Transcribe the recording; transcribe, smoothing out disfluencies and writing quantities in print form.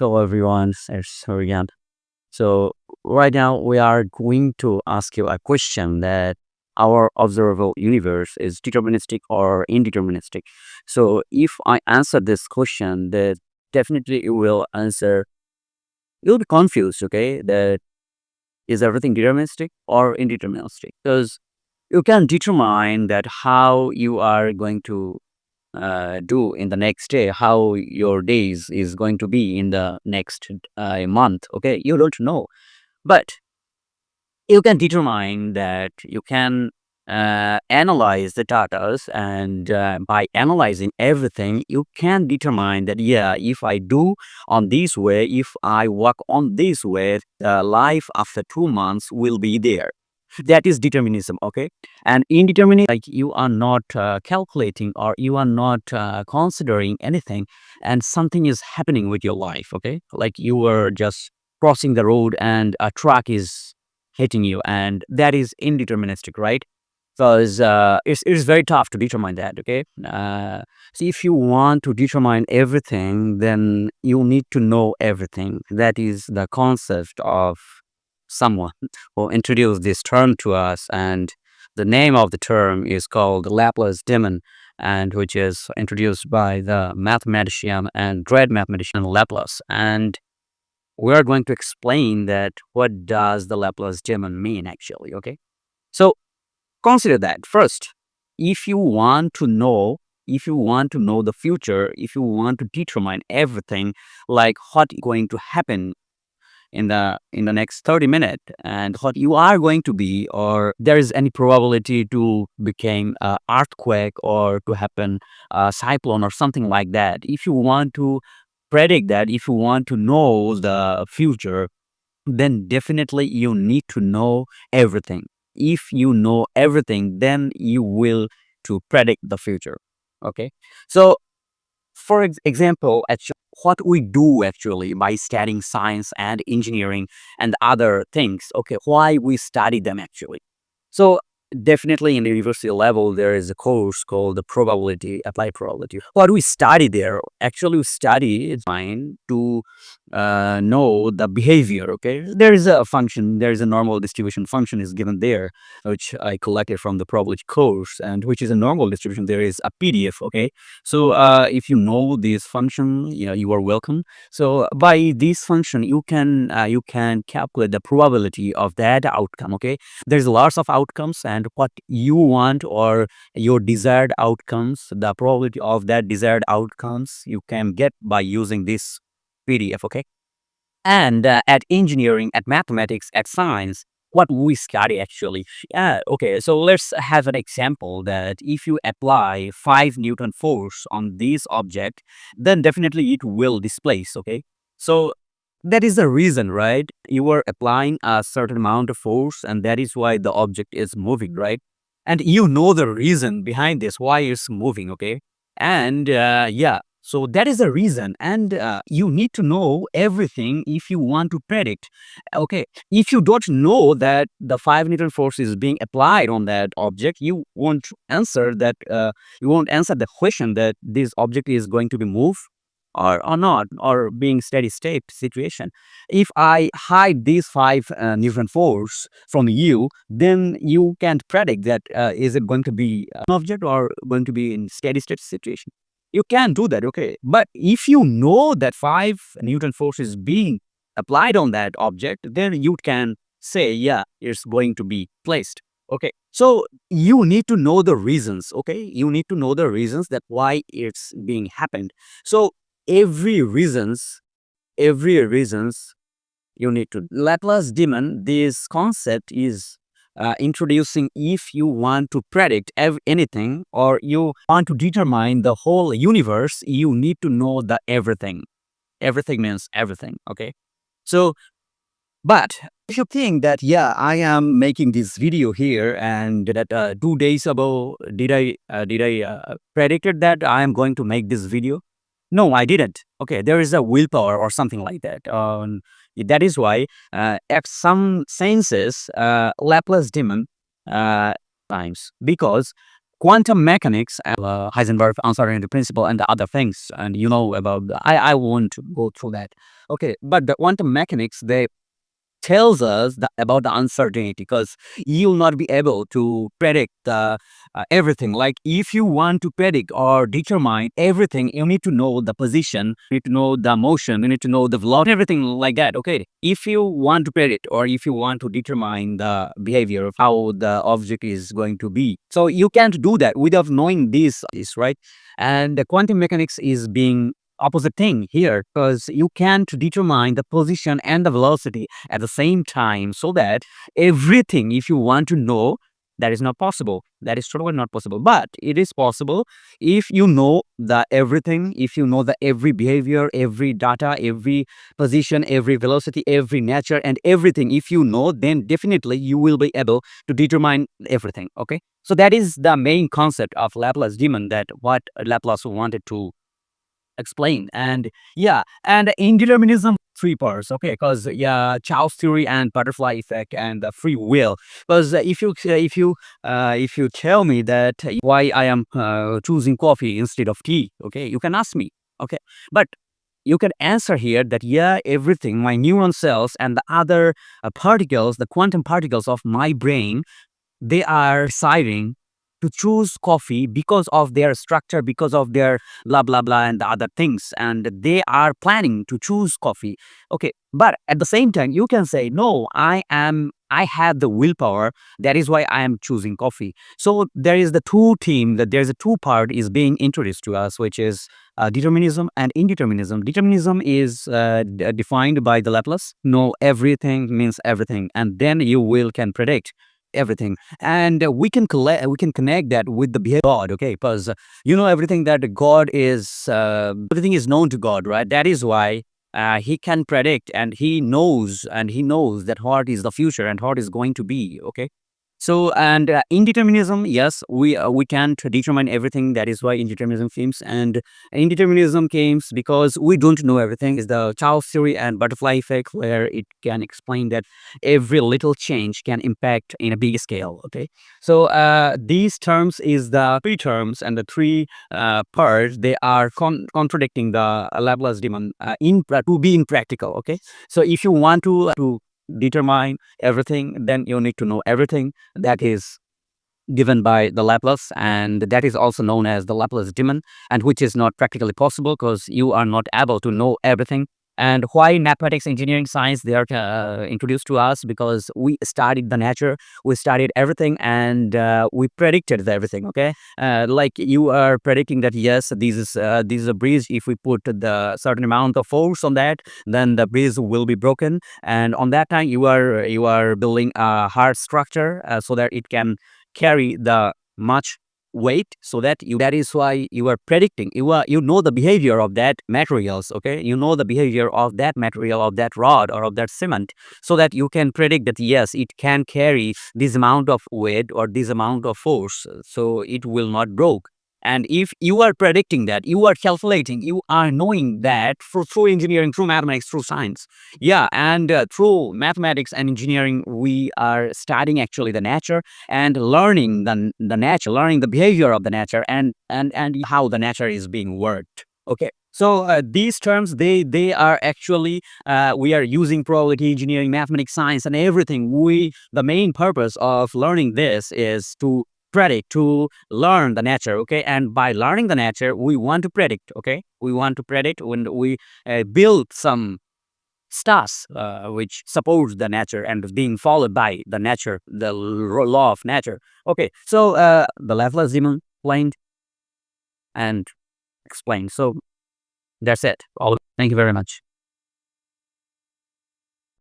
Hello everyone, it's again. So right now we are going to ask you a question that our observable universe is deterministic or indeterministic. So if I answer this question, that definitely you will answer, you'll be confused, okay? That is everything deterministic or indeterministic? Because you can determine that how you are going to do in the next day, how your days is going to be in the next month. Okay, you don't know, but you can determine that you can analyze the data, and by analyzing everything, you can determine that yeah, if I do on this way, if I work on this way, life after 2 months will be there. That is determinism, okay? And indeterminism, like you are not calculating or you are not considering anything, and something is happening with your life, okay? Like you were just crossing the road and a truck is hitting you, and that is indeterministic, right? Because it's very tough to determine that, okay? So if you want to determine everything, then you need to know everything. That is the concept of someone who introduced this term to us, and the name of the term is called Laplace demon, and which is introduced by the mathematician and great mathematician Laplace. And we are going to explain that what does the Laplace demon mean actually, okay? So consider that first. If you want to know, if you want to know the future, if you want to determine everything, like what is going to happen in the next 30 minutes and what you are going to be, or there is any probability to become a earthquake or to happen a cyclone or something like that, if you want to predict that, if you want to know the future, then definitely you need to know everything. If you know everything, then you will to predict the future. Okay. So for example, actually, what we do actually by studying science and engineering and other things, okay, why we study them actually. So definitely in the university level, there is a course called the probability, applied probability. What we study there, actually we study it's fine to know the behavior, okay? There is a function, there is a normal distribution function is given there, which I collected from the probability course, and which is a normal distribution. There is a PDF, okay? So if you know this function, you are welcome. So by this function, you can calculate the probability of that outcome, okay? There's lots of outcomes, and what you want or your desired outcomes, the probability of that desired outcomes you can get by using this PDF, okay? And at engineering, at mathematics, at science, what we study actually. Okay, so let's have an example that if you apply 5 Newton force on this object, then definitely it will displace, okay? So that is the reason, right? You are applying a certain amount of force, and that is why the object is moving, right? And you know the reason behind this, why it's moving, okay? And yeah, so that is the reason. And you need to know everything if you want to predict. Okay, if you don't know that the 5 Newton force is being applied on that object, you won't answer that. You won't answer the question that this object is going to be moved or not, or being steady state situation. If I hide these 5 Newton force from you, then you can't predict that is it going to be an object or going to be in steady state situation. You can do that, okay? But if you know that 5 Newton force is being applied on that object, then you can say, yeah, it's going to be placed. Okay. So you need to know the reasons, okay? You need to know the reasons that why it's being happened. So every reasons you need to. Laplace demon, this concept is introducing if you want to predict anything or you want to determine the whole universe, you need to know the everything. Everything means everything, okay? So, but if you think that, yeah, I am making this video here and that 2 days ago, did I predicted that I am going to make this video? No, I didn't. Okay, there is a willpower or something like that. That is why, at some senses, Laplace demon uh, times, because quantum mechanics, Heisenberg uncertainty principle, and the other things, and you know about. I won't go through that. Okay, but the quantum mechanics, they tells us about the uncertainty, because you'll not be able to predict everything. Like if you want to predict or determine everything, you need to know the position, you need to know the motion, you need to know the velocity, everything like that. Okay, if you want to predict or if you want to determine the behavior of how the object is going to be, so you can't do that without knowing this, right? And the quantum mechanics is being opposite thing here, because you can't determine the position and the velocity at the same time, so that everything, if you want to know, that is not possible, that is totally not possible. But it is possible if you know the everything, if you know the every behavior, every data, every position, every velocity, every nature, and everything. If you know, then definitely you will be able to determine everything. Okay, so that is the main concept of Laplace demon, that what Laplace wanted to explain. And yeah, and indeterminism, three parts. Okay, because yeah, Chow's theory and butterfly effect and the free will. Because if you tell me that why I am choosing coffee instead of tea, okay, you can ask me. Okay, but you can answer here that yeah, everything, my neuron cells and the other particles, the quantum particles of my brain, they are deciding to choose coffee because of their structure, because of their blah blah blah and the other things, and they are planning to choose coffee. Okay, but at the same time you can say no, I have the willpower, that is why I am choosing coffee. So there is the two team, that there's a two part is being introduced to us, which is determinism and indeterminism. Determinism is defined by the Laplace. No, everything means everything, and then you will can predict everything. And we can connect that with the behavior of God. Okay, because you know everything that God is everything is known to God, right? That is why he can predict, and he knows that what is the future and what is going to be. Okay, so and indeterminism, yes, we can't determine everything. That is why indeterminism comes. And indeterminism comes because we don't know everything. Is the Chow's theory and butterfly effect, where it can explain that every little change can impact in a big scale. Okay, so these terms is the three terms, and the three parts, they are contradicting the Laplace demon to be impractical. Okay, so if you want to determine everything, then you need to know everything. That is given by the Laplace, and that is also known as the Laplace demon, and which is not practically possible, because you are not able to know everything. And why mathematics, engineering, science, they are introduced to us? Because we studied the nature, we studied everything, and we predicted everything. Okay, like you are predicting that yes, this is a bridge. If we put the certain amount of force on that, then the bridge will be broken. And on that time, you are building a hard structure so that it can carry the much weight, so that is why you are predicting, you know the behavior of that materials. Okay, you know the behavior of that material, of that rod or of that cement, so that you can predict that yes, it can carry this amount of weight or this amount of force, so it will not broke. And if you are predicting that, you are calculating, you are knowing that through engineering, through mathematics, through science. Yeah, and through mathematics and engineering, we are studying actually the nature, and learning the nature, learning the behavior of the nature, and how the nature is being worked. Okay, so these terms, they are actually we are using probability engineering, mathematics, science, and everything. The main purpose of learning this is to predict, to learn the nature. Okay, and by learning the nature, we want to predict. Okay, we want to predict when we build some stars which supports the nature and is being followed by the nature, the law of nature. Okay, so the Laplace demon explained and explained. So that's it. All. Thank you very much.